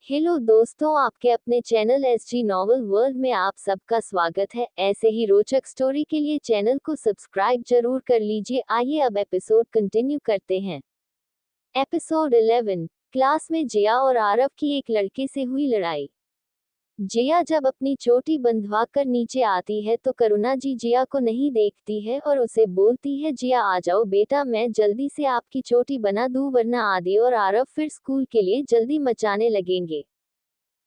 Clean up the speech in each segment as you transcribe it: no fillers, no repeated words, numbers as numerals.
Hello दोस्तों, आपके अपने चैनल एसजी नॉवल वर्ल्ड में आप सबका स्वागत है। ऐसे ही रोचक स्टोरी के लिए चैनल को सब्सक्राइब जरूर कर लीजिए। आइए अब एपिसोड कंटिन्यू करते हैं। एपिसोड 11। क्लास में जिया और आरव की एक लड़के से हुई लड़ाई। जिया जब अपनी चोटी बंधवा कर नीचे आती है तो करुणा जी जिया को नहीं देखती है और उसे बोलती है, जिया आ जाओ बेटा, मैं जल्दी से आपकी चोटी बना दूं वरना आदि और आरव फिर स्कूल के लिए जल्दी मचाने लगेंगे।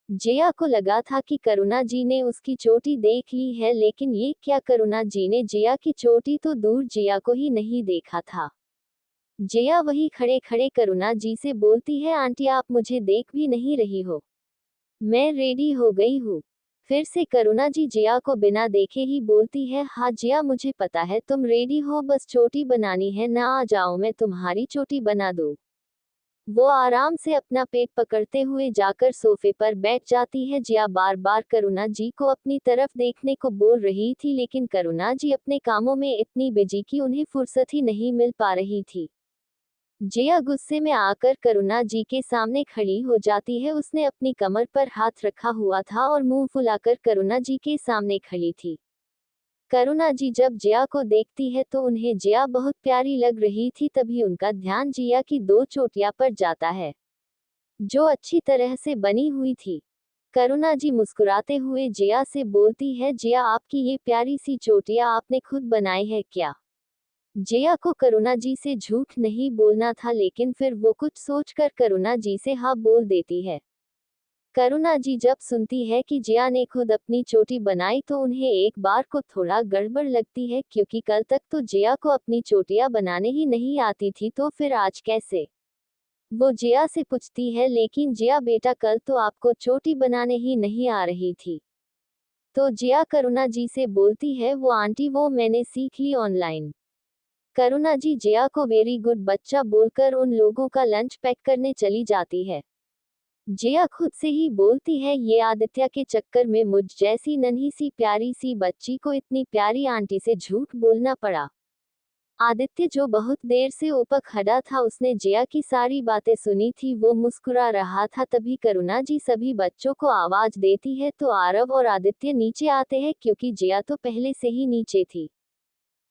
जिया को लगा था कि करुणा जी ने उसकी चोटी देख ली है, लेकिन ये क्या, करुणा जी ने जिया की चोटी तो दूर जिया को ही नहीं देखा था। जिया वही खड़े खड़े करुणा जी से बोलती है, आंटी आप मुझे देख भी नहीं रही हो, मैं रेडी हो गई हूँ। फिर से करुणा जी जिया को बिना देखे ही बोलती है, हाँ जिया मुझे पता है तुम रेडी हो, बस चोटी बनानी है ना, आ जाओ मैं तुम्हारी चोटी बना दूँ। वो आराम से अपना पेट पकड़ते हुए जाकर सोफे पर बैठ जाती है। जिया बार बार करुणा जी को अपनी तरफ देखने को बोल रही थी, लेकिन करुणा जी अपने कामों में इतनी बिजी कि उन्हें फुर्सत ही नहीं मिल पा रही थी। जिया गुस्से में आकर करुणा जी के सामने खड़ी हो जाती है। उसने अपनी कमर पर हाथ रखा हुआ था और मुंह फुलाकर करुणा जी के सामने खड़ी थी। करुणा जी जब जिया को देखती है तो उन्हें जिया बहुत प्यारी लग रही थी, तभी उनका ध्यान जिया की दो चोटियां पर जाता है जो अच्छी तरह से बनी हुई थी। करुणा जी मुस्कुराते हुए जिया से बोलती है, जिया आपकी ये प्यारी सी चोटियां आपने खुद बनाई है क्या? जिया को करुणा जी से झूठ नहीं बोलना था, लेकिन फिर वो कुछ सोचकर करुणा जी से हाँ बोल देती है। करुणा जी जब सुनती है कि जिया ने खुद अपनी चोटी बनाई तो उन्हें एक बार को थोड़ा गड़बड़ लगती है, क्योंकि कल तक तो जिया को अपनी चोटियां बनाने ही नहीं आती थी, तो फिर आज कैसे? वो जिया से पूछती है, लेकिन जिया बेटा कल तो आपको चोटी बनाने ही नहीं आ रही थी। तो जिया करुणा जी से बोलती है, वो आंटी वो मैंने सीख ली ऑनलाइन। करुणा जी जिया को वेरी गुड बच्चा बोलकर उन लोगों का लंच पैक करने चली जाती है। जिया खुद से ही बोलती है, ये आदित्य के चक्कर में मुझ जैसी नन्ही सी प्यारी सी बच्ची को इतनी प्यारी आंटी से झूठ बोलना पड़ा। आदित्य जो बहुत देर से ऊपर खड़ा था, उसने जिया की सारी बातें सुनी थी। वो मुस्कुरा रहा था। तभी करुणा जी सभी बच्चों को आवाज देती है तो आरव और आदित्य नीचे आते हैं, क्योंकि जिया तो पहले से ही नीचे थी।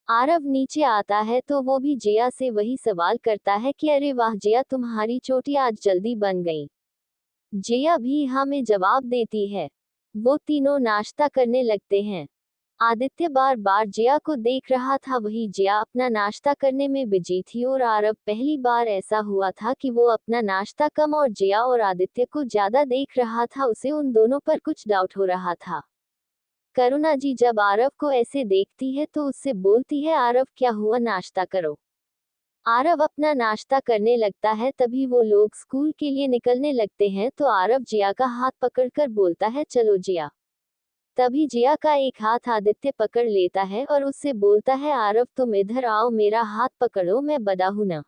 आरव नीचे आता है तो वो भी जिया से वही सवाल करता है कि अरे वाह जिया, तुम्हारी चोटी आज जल्दी बन गई। जिया भी हाँ में जवाब देती है। वो तीनों नाश्ता करने लगते हैं। आदित्य बार बार जिया को देख रहा था, वही जिया अपना नाश्ता करने में बिजी थी। और आरव पहली बार ऐसा हुआ था कि वो अपना नाश्ता कम और जिया और आदित्य को ज्यादा देख रहा था। उसे उन दोनों पर कुछ डाउट हो रहा था। करुणा जी जब आरव को ऐसे देखती है तो उससे बोलती है, आरव क्या हुआ, नाश्ता करो। आरव अपना नाश्ता करने लगता है। तभी वो लोग स्कूल के लिए निकलने लगते हैं तो आरव जिया का हाथ पकड़कर बोलता है, चलो जिया। तभी जिया का एक हाथ आदित्य पकड़ लेता है और उससे बोलता है, आरव तुम इधर आओ, मेरा हाथ पकड़ो, मैं बड़ा हूं ना।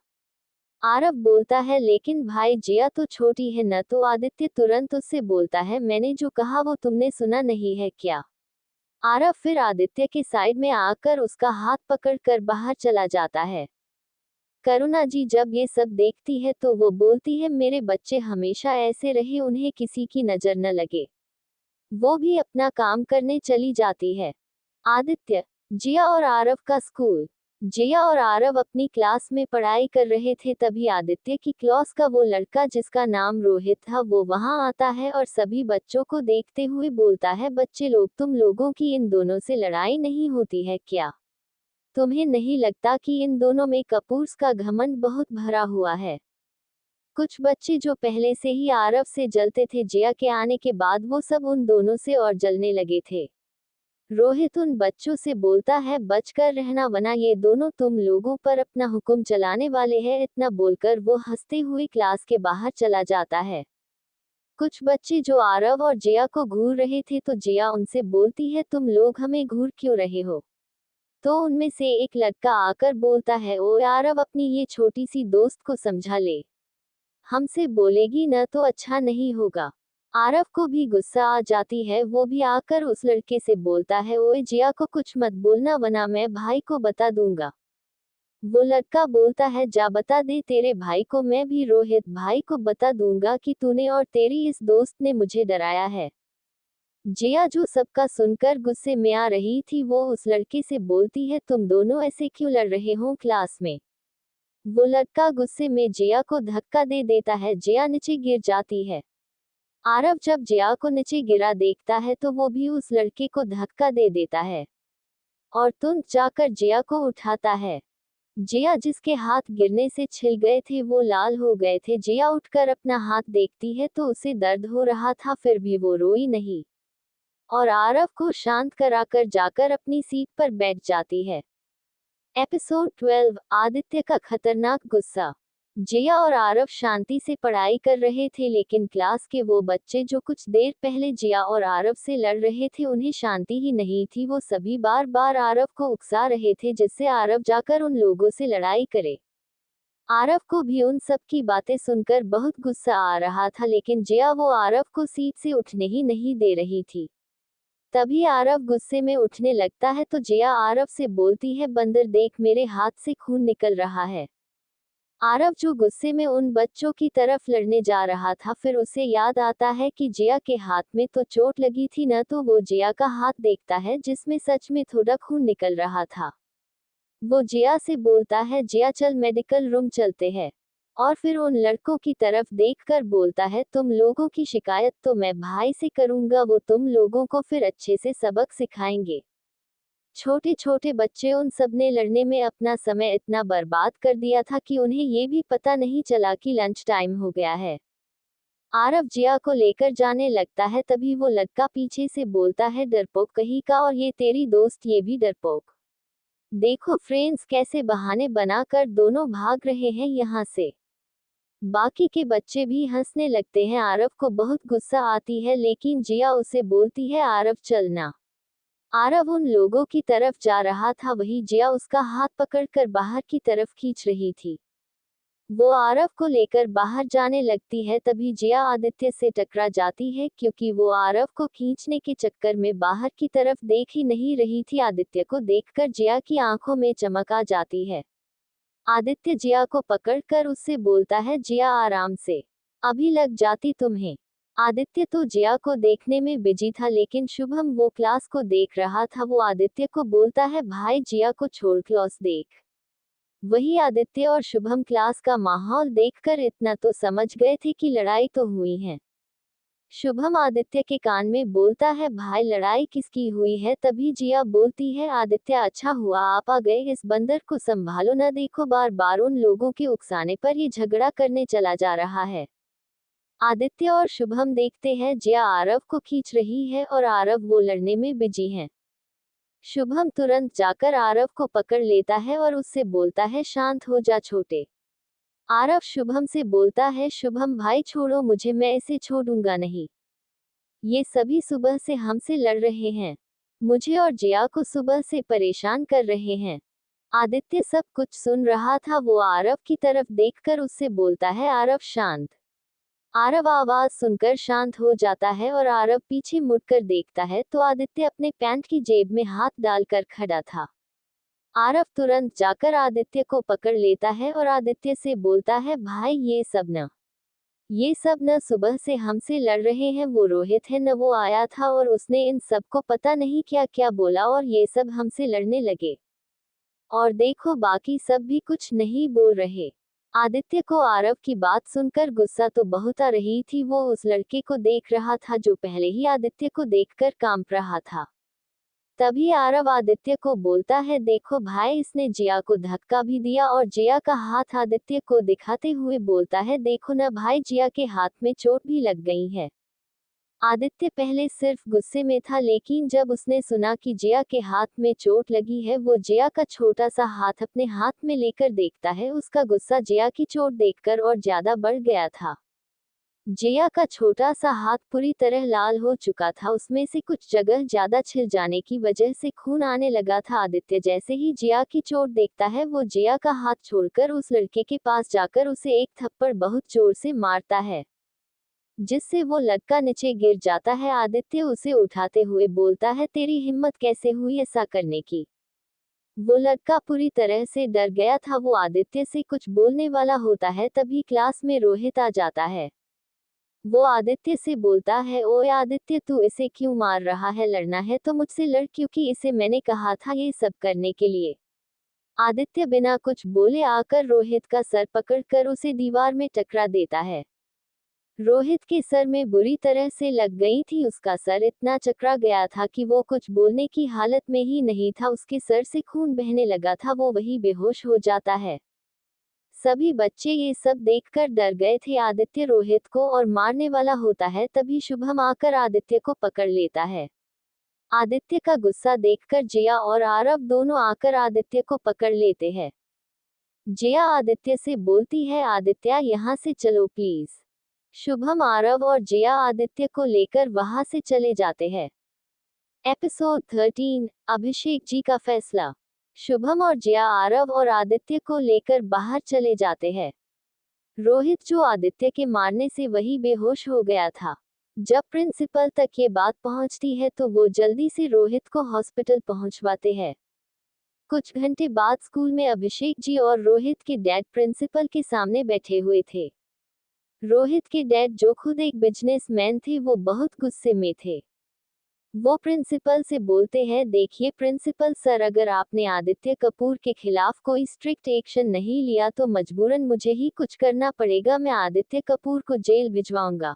आरव बोलता है, लेकिन भाई जिया तो छोटी है न। तो आदित्य तुरंत उससे बोलता है, मैंने जो कहा वो तुमने सुना नहीं है क्या? आरव फिर आदित्य के साइड में आकर उसका हाथ पकड़कर बाहर चला जाता है। करुणा जी जब ये सब देखती है तो वो बोलती है, मेरे बच्चे हमेशा ऐसे रहे, उन्हें किसी की नजर न लगे। वो भी अपना काम करने चली जाती है। आदित्य, जिया और आरव का स्कूल। जिया और आरव अपनी क्लास में पढ़ाई कर रहे थे, तभी आदित्य की क्लास का वो लड़का जिसका नाम रोहित था वो वहां आता है और सभी बच्चों को देखते हुए बोलता है, बच्चे लोग, तुम लोगों की इन दोनों से लड़ाई नहीं होती है क्या? तुम्हें नहीं लगता कि इन दोनों में कपूर्स का घमंड बहुत भरा हुआ है? कुछ बच्चे जो पहले से ही आरव से जलते थे, जिया के आने के बाद वो सब उन दोनों से और जलने लगे थे। रोहित उन बच्चों से बोलता है, बचकर रहना वरना ये दोनों तुम लोगों पर अपना हुक्म चलाने वाले हैं। इतना बोलकर वो हंसते हुए क्लास के बाहर चला जाता है। कुछ बच्चे जो आरव और जिया को घूर रहे थे तो जिया उनसे बोलती है, तुम लोग हमें घूर क्यों रहे हो? तो उनमें से एक लड़का आकर बोलता है, ओ आरव अपनी ये छोटी सी दोस्त को समझा ले, हमसे बोलेगी न तो अच्छा नहीं होगा। आरव को भी गुस्सा आ जाती है। वो भी आकर उस लड़के से बोलता है, ओए जिया को कुछ मत बोलना वरना मैं भाई को बता दूंगा। वो लड़का बोलता है, जा बता दे तेरे भाई को, मैं भी रोहित भाई को बता दूंगा कि तूने और तेरी इस दोस्त ने मुझे डराया है। जिया जो सबका सुनकर गुस्से में आ रही थी, वो उस लड़के से बोलती है, तुम दोनों ऐसे क्यों लड़ रहे हो क्लास में। वो लड़का गुस्से में जिया को धक्का दे देता है, जिया नीचे गिर जाती है। आरव जब जिया को नीचे गिरा देखता है तो वो भी उस लड़के को धक्का दे देता है और तुरंत जाकर जिया को उठाता है। जिया जिसके हाथ गिरने से छिल गए थे वो लाल हो गए थे। जिया उठकर अपना हाथ देखती है तो उसे दर्द हो रहा था, फिर भी वो रोई नहीं और आरव को शांत कराकर जाकर अपनी सीट पर बैठ जाती है। एपिसोड 12, आदित्य का खतरनाक गुस्सा। जिया और आरव शांति से पढ़ाई कर रहे थे, लेकिन क्लास के वो बच्चे जो कुछ देर पहले जिया और आरव से लड़ रहे थे उन्हें शांति ही नहीं थी। वो सभी बार बार आरव को उकसा रहे थे जिससे आरव जाकर उन लोगों से लड़ाई करे। आरव को भी उन सब की बातें सुनकर बहुत गुस्सा आ रहा था, लेकिन जिया वो आरव को सीट से उठने ही नहीं दे रही थी। तभी आरव गुस्से में उठने लगता है तो जिया आरव से बोलती है, बंदर देख मेरे हाथ से खून निकल रहा है। आरव जो गुस्से में उन बच्चों की तरफ लड़ने जा रहा था, फिर उसे याद आता है कि जिया के हाथ में तो चोट लगी थी न, तो वो जिया का हाथ देखता है जिसमें सच में थोड़ा खून निकल रहा था। वो जिया से बोलता है, जिया चल मेडिकल रूम चलते हैं। और फिर उन लड़कों की तरफ देखकर बोलता है, तुम लोगों की शिकायत तो मैं भाई से करूंगा, वो तुम लोगों को फिर अच्छे से सबक सिखाएंगे। छोटे छोटे बच्चे उन सब ने लड़ने में अपना समय इतना बर्बाद कर दिया था कि उन्हें ये भी पता नहीं चला कि लंच टाइम हो गया है। आरव जिया को लेकर जाने लगता है, तभी वो लड़का पीछे से बोलता है, डरपोक कहीं का, और ये तेरी दोस्त ये भी डरपोक। देखो फ्रेंड्स कैसे बहाने बनाकर दोनों भाग रहे हैं यहाँ से। बाकी के बच्चे भी हंसने लगते हैं। आरव को बहुत गुस्सा आती है, लेकिन जिया उसे बोलती है, आरव चलना। आरव उन लोगों की तरफ जा रहा था, वही जिया उसका हाथ पकड़कर बाहर की तरफ खींच रही थी। वो आरव को लेकर बाहर जाने लगती है, तभी जिया आदित्य से टकरा जाती है, क्योंकि वो आरव को खींचने के चक्कर में बाहर की तरफ देख ही नहीं रही थी। आदित्य को देखकर जिया की आंखों में चमक आ जाती है। आदित्य जिया को पकड़कर उससे बोलता है, जिया आराम से, अभी लग जाती तुम्हें। आदित्य तो जिया को देखने में बिजी था, लेकिन शुभम वो क्लास को देख रहा था। वो आदित्य को बोलता है, भाई जिया को छोड़ क्लास देख। वही आदित्य और शुभम क्लास का माहौल देखकर इतना तो समझ गए थे कि लड़ाई तो हुई है। शुभम आदित्य के कान में बोलता है, भाई लड़ाई किसकी हुई है। तभी जिया बोलती है, आदित्य अच्छा हुआ आप आ गए, इस बंदर को संभालो न, देखो बार बार उन लोगों के उकसाने पर ये झगड़ा करने चला जा रहा है। आदित्य और शुभम देखते हैं जिया आरव को खींच रही है और आरव वो लड़ने में बिजी हैं। शुभम तुरंत जाकर आरव को पकड़ लेता है और उससे बोलता है, शांत हो जा छोटे। आरव शुभम से बोलता है, शुभम भाई छोड़ो मुझे, मैं इसे छोड़ूंगा नहीं। ये सभी सुबह से हमसे लड़ रहे हैं, मुझे और जिया को सुबह से परेशान कर रहे हैं। आदित्य सब कुछ सुन रहा था। वो आरव की तरफ देखकर उससे बोलता है, आरव शांत। आरव आवाज सुनकर शांत हो जाता है और आरव पीछे मुड़कर देखता है तो आदित्य अपने पैंट की जेब में हाथ डालकर खड़ा था। आरव तुरंत जाकर आदित्य को पकड़ लेता है और आदित्य से बोलता है, भाई ये सब न सुबह से हमसे लड़ रहे हैं। वो रोहित है न, वो आया था और उसने इन सबको पता नहीं क्या क्या बोला और ये सब हमसे लड़ने लगे। और देखो बाकी सब भी कुछ नहीं बोल रहे। आदित्य को आरव की बात सुनकर गुस्सा तो बहुत आ रही थी। वो उस लड़के को देख रहा था जो पहले ही आदित्य को देखकर कांप रहा था। तभी आरव आदित्य को बोलता है, देखो भाई इसने जिया को धक्का भी दिया। और जिया का हाथ आदित्य को दिखाते हुए बोलता है, देखो न भाई जिया के हाथ में चोट भी लग गई है। आदित्य पहले सिर्फ गुस्से में था, लेकिन जब उसने सुना कि जिया के हाथ में चोट लगी है, वो जिया का छोटा सा हाथ अपने हाथ में लेकर देखता है। उसका गुस्सा जिया की चोट देखकर और ज्यादा बढ़ गया था। जिया का छोटा सा हाथ पूरी तरह लाल हो चुका था, उसमें से कुछ जगह ज्यादा छिल जाने की वजह से खून आने लगा था। आदित्य जैसे ही जिया की चोट देखता है, वो जिया का हाथ छोड़कर उस लड़के के पास जाकर उसे एक थप्पड़ बहुत जोर से मारता है, जिससे वो लड़का नीचे गिर जाता है। आदित्य उसे उठाते हुए बोलता है, तेरी हिम्मत कैसे हुई ऐसा करने की। वो लड़का पूरी तरह से डर गया था। वो आदित्य से कुछ बोलने वाला होता है, तभी क्लास में रोहित आ जाता है। वो आदित्य से बोलता है, ओए आदित्य, तू इसे क्यों मार रहा है? लड़ना है तो मुझसे लड़, क्योंकि इसे मैंने कहा था ये सब करने के लिए। आदित्य बिना कुछ बोले आकर रोहित का सर पकड़कर उसे दीवार में टकरा देता है। रोहित के सर में बुरी तरह से लग गई थी। उसका सर इतना चकरा गया था कि वो कुछ बोलने की हालत में ही नहीं था। उसके सर से खून बहने लगा था। वो वही बेहोश हो जाता है। सभी बच्चे ये सब देखकर डर गए थे। आदित्य रोहित को और मारने वाला होता है, तभी शुभम आकर आदित्य को पकड़ लेता है। आदित्य का गुस्सा देखकर जया और आरव दोनों आकर आदित्य को पकड़ लेते हैं। जया आदित्य से बोलती है, आदित्य यहाँ से चलो प्लीज। शुभम, आरव और जया आदित्य को लेकर वहां से चले जाते हैं। एपिसोड 13, अभिषेक जी का फैसला। शुभम और जया आरव और आदित्य को लेकर बाहर चले जाते हैं। रोहित, जो आदित्य के मारने से वही बेहोश हो गया था। जब प्रिंसिपल तक ये बात पहुंचती है तो वो जल्दी से रोहित को हॉस्पिटल पहुंचवाते हैं। कुछ घंटे बाद स्कूल में अभिषेक जी और रोहित के डैड प्रिंसिपल के सामने बैठे हुए थे। रोहित के डैड, जो खुद एक बिजनेसमैन थे, वो बहुत गुस्से में थे। वो प्रिंसिपल से बोलते हैं, देखिए प्रिंसिपल सर, अगर आपने आदित्य कपूर के खिलाफ कोई स्ट्रिक्ट एक्शन नहीं लिया तो मजबूरन मुझे ही कुछ करना पड़ेगा। मैं आदित्य कपूर को जेल भिजवाऊंगा।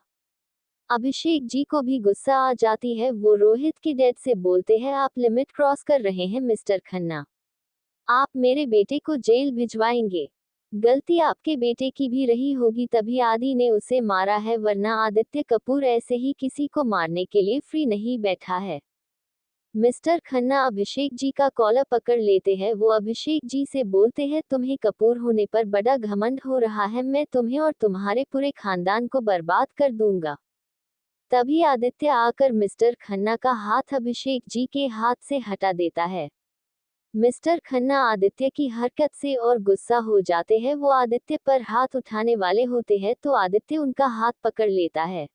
अभिषेक जी को भी गुस्सा आ जाती है। वो रोहित के डैड से बोलते हैं, आप लिमिट क्रॉस कर रहे हैं मिस्टर खन्ना। आप मेरे बेटे को जेल भिजवाएंगे? गलती आपके बेटे की भी रही होगी, तभी आदि ने उसे मारा है, वरना आदित्य कपूर ऐसे ही किसी को मारने के लिए फ्री नहीं बैठा है। मिस्टर खन्ना अभिषेक जी का कॉलर पकड़ लेते हैं। वो अभिषेक जी से बोलते हैं, तुम्हें कपूर होने पर बड़ा घमंड हो रहा है। मैं तुम्हें और तुम्हारे पूरे खानदान को बर्बाद कर दूंगा। तभी आदित्य आकर मिस्टर खन्ना का हाथ अभिषेक जी के हाथ से हटा देता है। मिस्टर खन्ना आदित्य की हरकत से और गुस्सा हो जाते हैं। वो आदित्य पर हाथ उठाने वाले होते हैं तो आदित्य उनका हाथ पकड़ लेता है।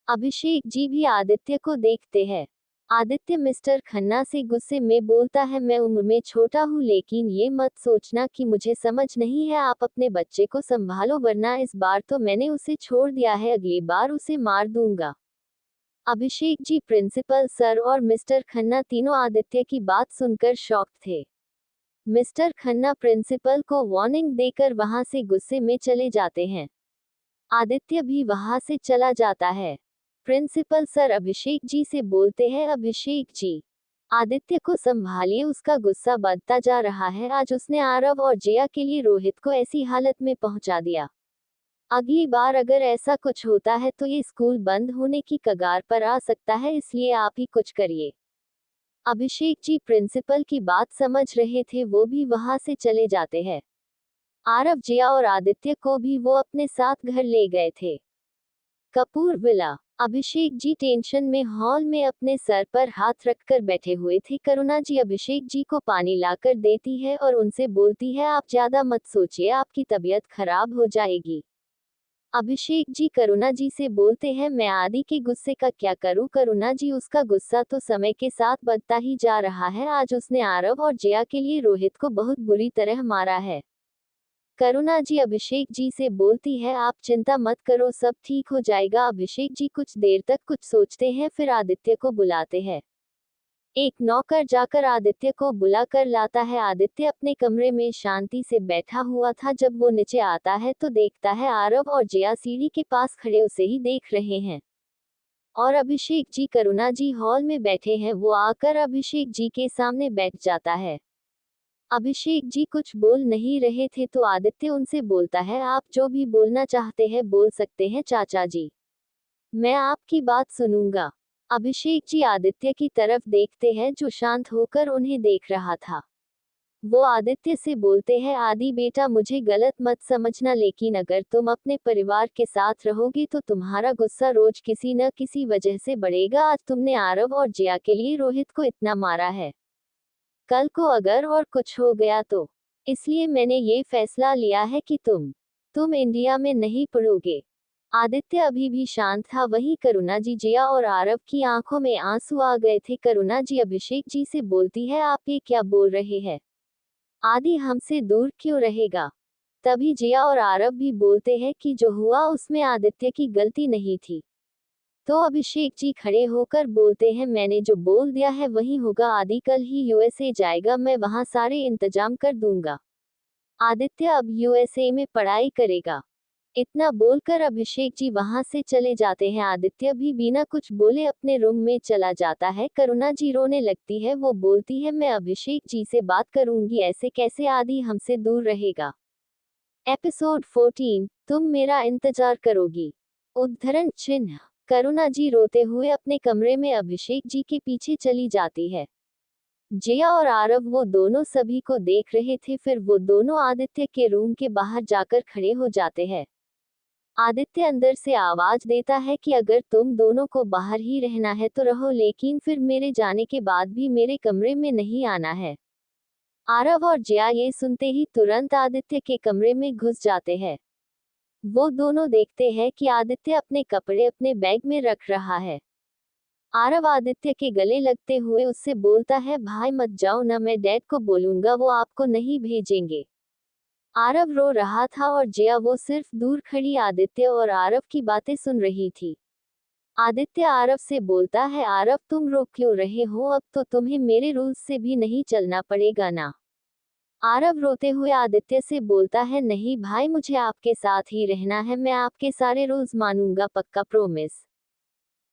अभिषेक जी भी आदित्य को देखते हैं। आदित्य मिस्टर खन्ना से गुस्से में बोलता है, मैं उम्र में छोटा हूँ, लेकिन ये मत सोचना कि मुझे समझ नहीं है। आप अपने बच्चे को संभालो, वरना इस बार तो मैंने उसे छोड़ दिया है, अगली बार उसे मार दूंगा। अभिषेक जी, प्रिंसिपल सर और मिस्टर खन्ना तीनों आदित्य की बात सुनकर शॉक थे। मिस्टर खन्ना प्रिंसिपल को वार्निंग देकर वहां से गुस्से में चले जाते हैं। आदित्य भी वहां से चला जाता है। प्रिंसिपल सर अभिषेक जी से बोलते हैं, अभिषेक जी, आदित्य को संभालिए, उसका गुस्सा बढ़ता जा रहा है। आज उसने आरव और जया के लिए रोहित को ऐसी हालत में पहुंचा दिया। अगली बार अगर ऐसा कुछ होता है तो ये स्कूल बंद होने की कगार पर आ सकता है, इसलिए आप ही कुछ करिए। अभिषेक जी प्रिंसिपल की बात समझ रहे थे। वो भी वहां से चले जाते हैं। आरव, जया और आदित्य को भी वो अपने साथ घर ले गए थे। कपूर विला। अभिषेक जी टेंशन में हॉल में अपने सर पर हाथ रखकर बैठे हुए थे। करुणा जी अभिषेक जी को पानी लाकर देती है और उनसे बोलती है, आप ज्यादा मत सोचिए, आपकी तबीयत खराब हो जाएगी। अभिषेक जी करुणा जी से बोलते हैं, मैं आदि के गुस्से का क्या करूं? करुणा जी, उसका गुस्सा तो समय के साथ बढ़ता ही जा रहा है। आज उसने आरव और जया के लिए रोहित को बहुत बुरी तरह मारा है। करुणा जी अभिषेक जी से बोलती है, आप चिंता मत करो, सब ठीक हो जाएगा। अभिषेक जी कुछ देर तक कुछ सोचते हैं, फिर आदित्य को बुलाते हैं। एक नौकर जाकर आदित्य को बुला कर लाता है। आदित्य अपने कमरे में शांति से बैठा हुआ था। जब वो नीचे आता है तो देखता है आरव और जया सीढ़ी के पास खड़े उसे ही देख रहे हैं। और अभिषेक जी करुणा जी हॉल में बैठे हैं। वो आकर अभिषेक जी के सामने बैठ जाता है। अभिषेक जी कुछ बोल नहीं रहे थे तो आदित्य उनसे बोलता है, आप जो भी बोलना चाहते हैं बोल सकते हैं चाचा जी, मैं आपकी बात सुनूंगा। अभिषेक जी आदित्य की तरफ देखते हैं, जो शांत होकर उन्हें देख रहा था। वो आदित्य से बोलते हैं, आदि बेटा, मुझे गलत मत समझना, लेकिन अगर तुम अपने परिवार के साथ रहोगे तो तुम्हारा गुस्सा रोज किसी न किसी वजह से बढ़ेगा। आज तुमने आरव और जया के लिए रोहित को इतना मारा है, कल को अगर और कुछ हो गया तो। इसलिए मैंने ये फैसला लिया है कि तुम इंडिया में नहीं पढ़ोगे। आदित्य अभी भी शांत था। वहीं करुणा जी, जया और आरव की आंखों में आंसू आ गए थे। करुणा जी अभिषेक जी से बोलती है, आप ये क्या बोल रहे हैं? आदि हमसे दूर क्यों रहेगा? तभी जया और आरव भी बोलते हैं कि जो हुआ उसमें आदित्य की गलती नहीं थी। तो अभिषेक जी खड़े होकर बोलते हैं, मैंने जो बोल दिया है वही होगा। आदि कल ही यूएसए जाएगा, मैं वहां सारे इंतजाम कर दूंगा। आदित्य अब यूएसए में पढ़ाई करेगा। इतना बोलकर अभिषेक जी वहां से चले जाते हैं। आदित्य भी बिना कुछ बोले अपने रूम में चला जाता है। करुणा जी रोने लगती है। वो बोलती है, मैं अभिषेक जी से बात करूंगी, ऐसे कैसे आदि हमसे दूर रहेगा। एपिसोड 14, तुम मेरा इंतजार करोगी। उद्धरण चिन्ह। करुणा जी रोते हुए अपने कमरे में अभिषेक जी के पीछे चली जाती है। जया और आरव वो दोनों सभी को देख रहे थे। फिर वो दोनों आदित्य के रूम के बाहर जाकर खड़े हो जाते हैं। आदित्य अंदर से आवाज देता है कि अगर तुम दोनों को बाहर ही रहना है तो रहो, लेकिन फिर मेरे जाने के बाद भी मेरे कमरे में नहीं आना है। आरव और जया ये सुनते ही तुरंत आदित्य के कमरे में घुस जाते हैं। वो दोनों देखते हैं कि आदित्य अपने कपड़े अपने बैग में रख रहा है। आरव आदित्य के गले लगते हुए उससे बोलता है, भाई मत जाओ ना, मैं डैड को बोलूंगा, वो आपको नहीं भेजेंगे। आरव रो रहा था और जया वो सिर्फ दूर खड़ी आदित्य और आरव की बातें सुन रही थी। आदित्य आरव से बोलता है, आरव तुम रो क्यों रहे हो? अब तो तुम्हें मेरे रूल्स से भी नहीं चलना पड़ेगा ना। आरव रोते हुए आदित्य से बोलता है, नहीं भाई, मुझे आपके साथ ही रहना है, मैं आपके सारे रूल्स मानूंगा, पक्का प्रॉमिस।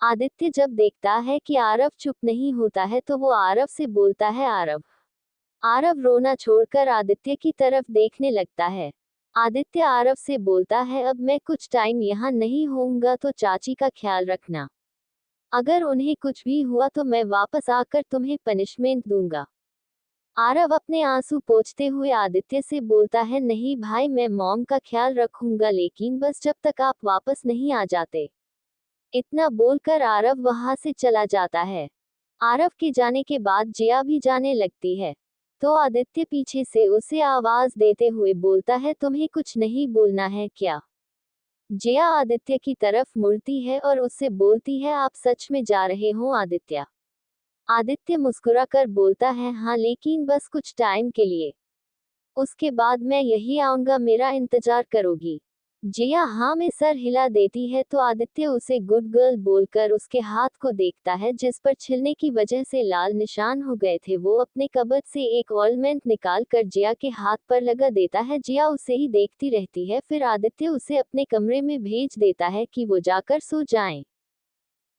आदित्य जब देखता है कि आरव चुप नहीं होता है तो वो आरव से बोलता है, आरव। आरव रोना छोड़कर आदित्य की तरफ देखने लगता है। आदित्य आरव से बोलता है, अब मैं कुछ टाइम यहाँ नहीं होऊंगा तो चाची का ख्याल रखना। अगर उन्हें कुछ भी हुआ तो मैं वापस आकर तुम्हें पनिशमेंट दूंगा। आरव अपने आंसू पोंछते हुए आदित्य से बोलता है, नहीं भाई, मैं मॉम का ख्याल रखूंगा, लेकिन बस जब तक आप वापस नहीं आ जाते। इतना बोलकर आरव वहां से चला जाता है। आरव के जाने के बाद जया भी जाने लगती है। तो आदित्य पीछे से उसे आवाज देते हुए बोलता है, तुम्हें कुछ नहीं बोलना है क्या? जया आदित्य की तरफ मुड़ती है और उससे बोलती है, आप सच में जा रहे हो आदित्य? आदित्य मुस्कुराकर बोलता है, हाँ, लेकिन बस कुछ टाइम के लिए। उसके बाद मैं यही आऊंगा, मेरा इंतजार करोगी? जया हाँ में सर हिला देती है। तो आदित्य उसे गुड गर्ल बोलकर उसके हाथ को देखता है, जिस पर छिलने की वजह से लाल निशान हो गए थे। वो अपने कबर्ड से एक ऑइंटमेंट निकाल कर जया के हाथ पर लगा देता है। जया उसे ही देखती रहती है। फिर आदित्य उसे अपने कमरे में भेज देता है कि वो जाकर सो जाएं।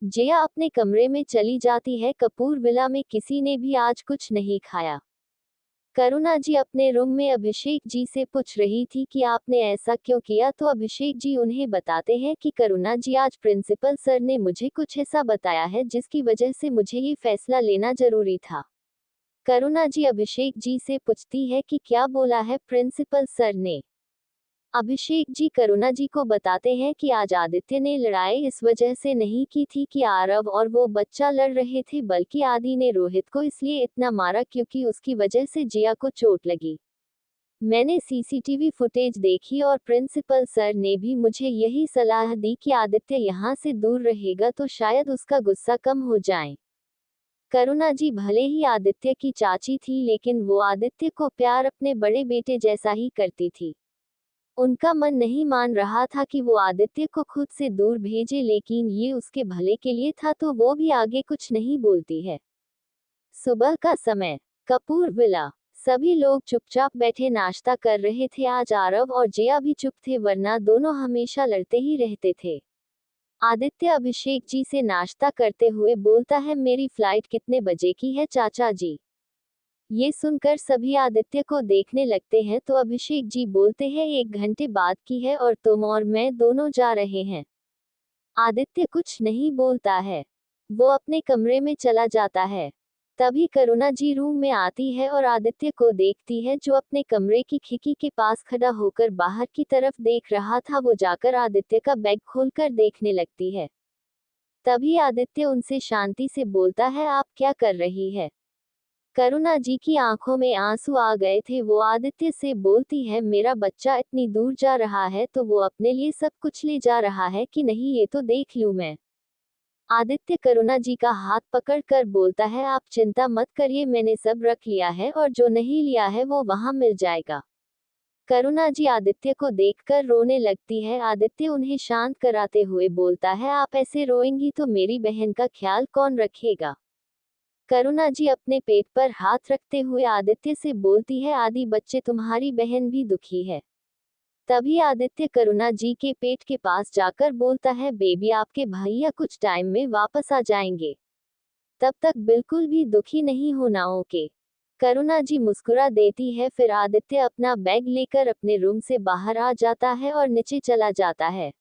जया अपने कमरे में चली जाती है। कपूर विला में किसी ने भी आज कुछ नहीं खाया। करुणा जी अपने रूम में अभिषेक जी से पूछ रही थी कि आपने ऐसा क्यों किया। तो अभिषेक जी उन्हें बताते हैं कि करुणा जी, आज प्रिंसिपल सर ने मुझे कुछ ऐसा बताया है जिसकी वजह से मुझे ये फैसला लेना जरूरी था। करुणा जी अभिषेक जी से पूछती है कि क्या बोला है प्रिंसिपल सर ने। अभिषेक जी करुणा जी को बताते हैं कि आज आदित्य ने लड़ाई इस वजह से नहीं की थी कि आरव और वो बच्चा लड़ रहे थे, बल्कि आदि ने रोहित को इसलिए इतना मारा क्योंकि उसकी वजह से जिया को चोट लगी। मैंने सीसीटीवी फुटेज देखी और प्रिंसिपल सर ने भी मुझे यही सलाह दी कि आदित्य यहाँ से दूर रहेगा तो शायद उसका गुस्सा कम हो जाए। करुणा जी भले ही आदित्य की चाची थी, लेकिन वो आदित्य को प्यार अपने बड़े बेटे जैसा ही करती थी। उनका मन नहीं मान रहा था कि वो आदित्य को खुद से दूर भेजे, लेकिन ये उसके भले के लिए था तो वो भी आगे कुछ नहीं बोलती है। सुबह का समय। कपूर विला। सभी लोग चुपचाप बैठे नाश्ता कर रहे थे। आज आरव और जया भी चुप थे, वरना दोनों हमेशा लड़ते ही रहते थे। आदित्य अभिषेक जी से नाश्ता करते हुए बोलता है, मेरी फ्लाइट कितने बजे की है चाचा जी? ये सुनकर सभी आदित्य को देखने लगते हैं। तो अभिषेक जी बोलते हैं, 1 घंटे बाद की है और तुम और मैं दोनों जा रहे हैं। आदित्य कुछ नहीं बोलता है। वो अपने कमरे में चला जाता है। तभी करुणा जी रूम में आती है और आदित्य को देखती है, जो अपने कमरे की खिड़की के पास खड़ा होकर बाहर की तरफ देख रहा था। वो जाकर आदित्य का बैग खोलकर देखने लगती है। तभी आदित्य उनसे शांति से बोलता है, आप क्या कर रही है? करुणा जी की आंखों में आंसू आ गए थे। वो आदित्य से बोलती है, मेरा बच्चा इतनी दूर जा रहा है तो वो अपने लिए सब कुछ ले जा रहा है कि नहीं, ये तो देख लूं मैं। आदित्य करुणा जी का हाथ पकड़ कर बोलता है, आप चिंता मत करिए, मैंने सब रख लिया है और जो नहीं लिया है वो वहां मिल जाएगा। करुणा जी आदित्य को देखकर रोने लगती है। आदित्य उन्हें शांत कराते हुए बोलता है, आप ऐसे रोएंगी तो मेरी बहन का ख्याल कौन रखेगा। करुणा जी अपने पेट पर हाथ रखते हुए आदित्य से बोलती है, आदि बच्चे तुम्हारी बहन भी दुखी है। तभी आदित्य करुणा जी के पेट के पास जाकर बोलता है, बेबी आपके भैया कुछ टाइम में वापस आ जाएंगे, तब तक बिल्कुल भी दुखी नहीं होना, ओके। करुणा जी मुस्कुरा देती है। फिर आदित्य अपना बैग लेकर अपने रूम से बाहर आ जाता है और नीचे चला जाता है।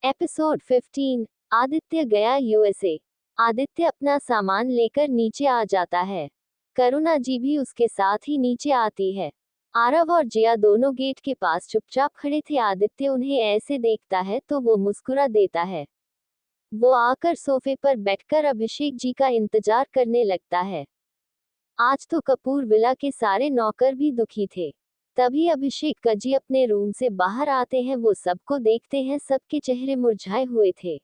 एपिसोड 15। आदित्य गया यूएसए। आदित्य अपना सामान लेकर नीचे आ जाता है। करुणा जी भी उसके साथ ही नीचे आती है। आरव और जिया दोनों गेट के पास चुपचाप खड़े थे। आदित्य उन्हें ऐसे देखता है तो वो मुस्कुरा देता है। वो आकर सोफे पर बैठकर अभिषेक जी का इंतजार करने लगता है। आज तो कपूर विला के सारे नौकर भी दुखी थे। तभी अभिषेक जी अपने रूम से बाहर आते हैं। वो सबको देखते हैं, सबके चेहरे मुरझाए हुए थे।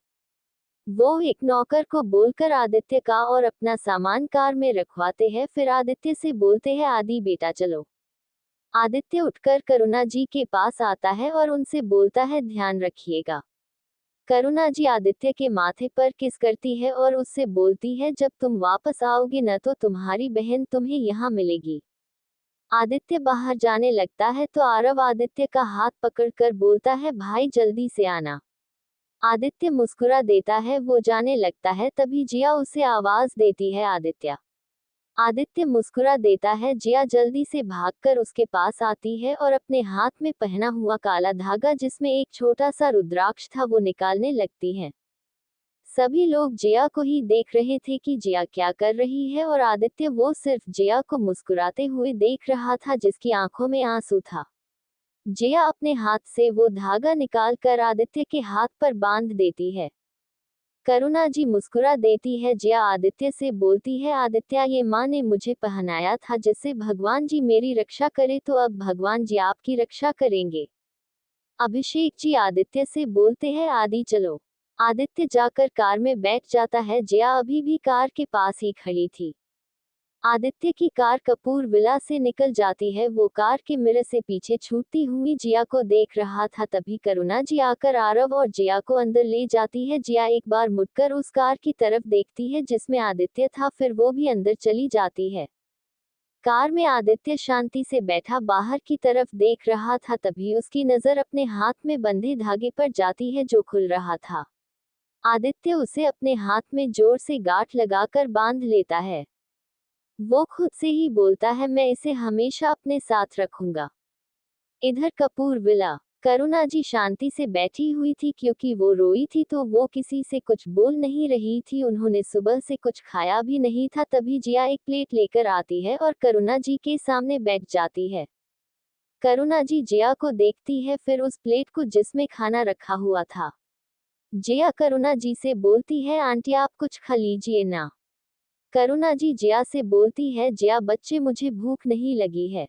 वो एक नौकर को बोलकर आदित्य का और अपना सामान कार में रखवाते हैं। फिर आदित्य से बोलते हैं, आदि बेटा चलो। आदित्य उठकर करुणा जी के पास आता है और उनसे बोलता है, ध्यान रखिएगा। करुणा जी आदित्य के माथे पर किस करती है और उससे बोलती है, जब तुम वापस आओगे न तो तुम्हारी बहन तुम्हें यहाँ मिलेगी। आदित्य बाहर जाने लगता है तो आरव आदित्य का हाथ पकड़कर बोलता है, भाई जल्दी से आना। आदित्य मुस्कुरा देता है। वो जाने लगता है तभी जिया उसे आवाज देती है, आदित्य। आदित्य मुस्कुरा देता है। जिया जल्दी से भागकर उसके पास आती है और अपने हाथ में पहना हुआ काला धागा जिसमें एक छोटा सा रुद्राक्ष था वो निकालने लगती है। सभी लोग जिया को ही देख रहे थे कि जिया क्या कर रही है और आदित्य वो सिर्फ जिया को मुस्कुराते हुए देख रहा था जिसकी आंखों में आंसू था। जिया अपने हाथ से वो धागा निकालकर आदित्य के हाथ पर बांध देती है। करुणा जी मुस्कुरा देती है। जिया आदित्य से बोलती है, आदित्य ये माँ ने मुझे पहनाया था जिससे भगवान जी मेरी रक्षा करे, तो अब भगवान जी आपकी रक्षा करेंगे। अभिषेक जी आदित्य से बोलते हैं, आदि चलो। आदित्य जाकर कार में बैठ जाता है। जिया अभी भी कार के पास ही खड़ी थी। आदित्य की कार कपूर विला से निकल जाती है। वो कार के मिरर से पीछे छूटती हुई जिया को देख रहा था। तभी करुणा जी आकर आरव और जिया को अंदर ले जाती है। जिया एक बार मुड़कर उस कार की तरफ देखती है जिसमें आदित्य था, फिर वो भी अंदर चली जाती है। कार में आदित्य शांति से बैठा बाहर की तरफ देख रहा था। तभी उसकी नजर अपने हाथ में बंधे धागे पर जाती है जो खुल रहा था। आदित्य उसे अपने हाथ में जोर से गांठ लगाकर बांध लेता है। वो खुद से ही बोलता है, मैं इसे हमेशा अपने साथ रखूंगा। इधर कपूर विला। करुणा जी शांति से बैठी हुई थी क्योंकि वो रोई थी तो वो किसी से कुछ बोल नहीं रही थी। उन्होंने सुबह से कुछ खाया भी नहीं था। तभी जिया एक प्लेट लेकर आती है और करुणा जी के सामने बैठ जाती है। करुणा जी जिया को देखती है, फिर उस प्लेट को जिसमें खाना रखा हुआ था। जिया करुणा जी से बोलती है, आंटी आप कुछ खा लीजिए ना। करुणा जी जिया से बोलती है, जिया बच्चे मुझे भूख नहीं लगी है।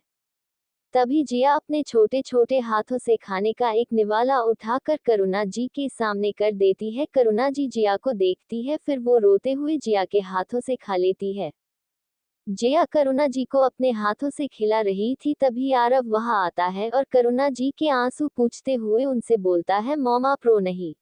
तभी जिया अपने छोटे छोटे हाथों से खाने का एक निवाला उठाकर करुणा जी के सामने कर देती है। करुणा जी जिया को देखती है, फिर वो रोते हुए जिया के हाथों से खा लेती है। जिया करुणा जी को अपने हाथों से खिला रही थी तभी आरव वहां आता है और करुणा जी के आंसू पूछते हुए उनसे बोलता है, मॉमा प्रो नहीं।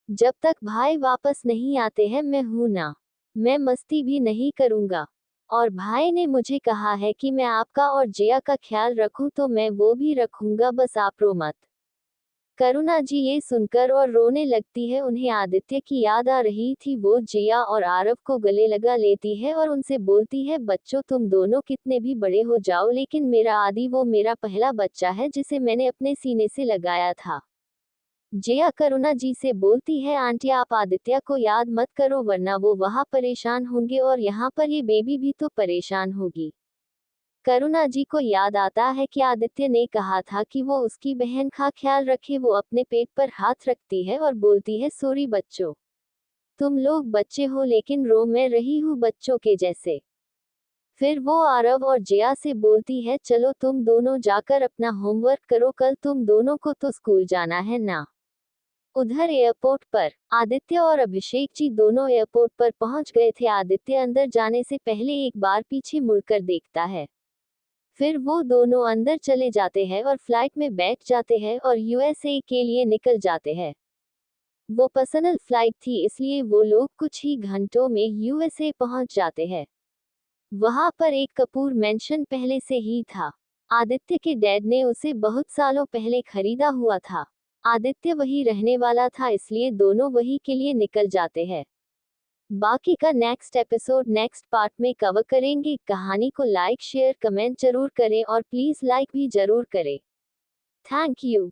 जब तक भाई वापस नहीं आते हैं मैं हूं ना। मैं मस्ती भी नहीं करूंगा। और भाई ने मुझे कहा है कि मैं आपका और जिया का ख्याल रखूं तो मैं वो भी रखूंगा, बस आप रो मत। करुणा जी ये सुनकर और रोने लगती है। उन्हें आदित्य की याद आ रही थी। वो जिया और आरव को गले लगा लेती है और उनसे बोलती है, बच्चों तुम दोनों कितने भी बड़े हो जाओ लेकिन मेरा आदि वो मेरा पहला बच्चा है जिसे मैंने अपने सीने से लगाया था। जिया करुणा जी से बोलती है, आंटी आप आदित्य को याद मत करो वरना वो वहाँ परेशान होंगे और यहाँ पर ये बेबी भी तो परेशान होगी। करुणा जी को याद आता है कि आदित्य ने कहा था कि वो उसकी बहन का ख्याल रखे। वो अपने पेट पर हाथ रखती है और बोलती है, सॉरी बच्चों, तुम लोग बच्चे हो लेकिन रो मैं रही हूँ बच्चों के जैसे। फिर वो आरव और जया से बोलती है, चलो तुम दोनों जाकर अपना होमवर्क करो, कल तुम दोनों को तो स्कूल जाना है ना। उधर एयरपोर्ट पर आदित्य और अभिषेक जी दोनों एयरपोर्ट पर पहुंच गए थे। आदित्य अंदर जाने से पहले एक बार पीछे मुड़कर देखता है। फिर वो दोनों अंदर चले जाते हैं और फ्लाइट में बैठ जाते हैं और यूएसए के लिए निकल जाते हैं। वो पर्सनल फ्लाइट थी, इसलिए वो लोग कुछ ही घंटों में यूएसए पहुंच जाते हैं। वहां पर एक कपूर मेंशन पहले से ही था। आदित्य के डैड ने उसे बहुत सालों पहले खरीदा हुआ था। आदित्य वही रहने वाला था, इसलिए दोनों वही के लिए निकल जाते हैं। बाकी का नेक्स्ट एपिसोड नेक्स्ट पार्ट में कवर करेंगे। कहानी को लाइक शेयर कमेंट जरूर करें और प्लीज लाइक भी जरूर करें। Thank you.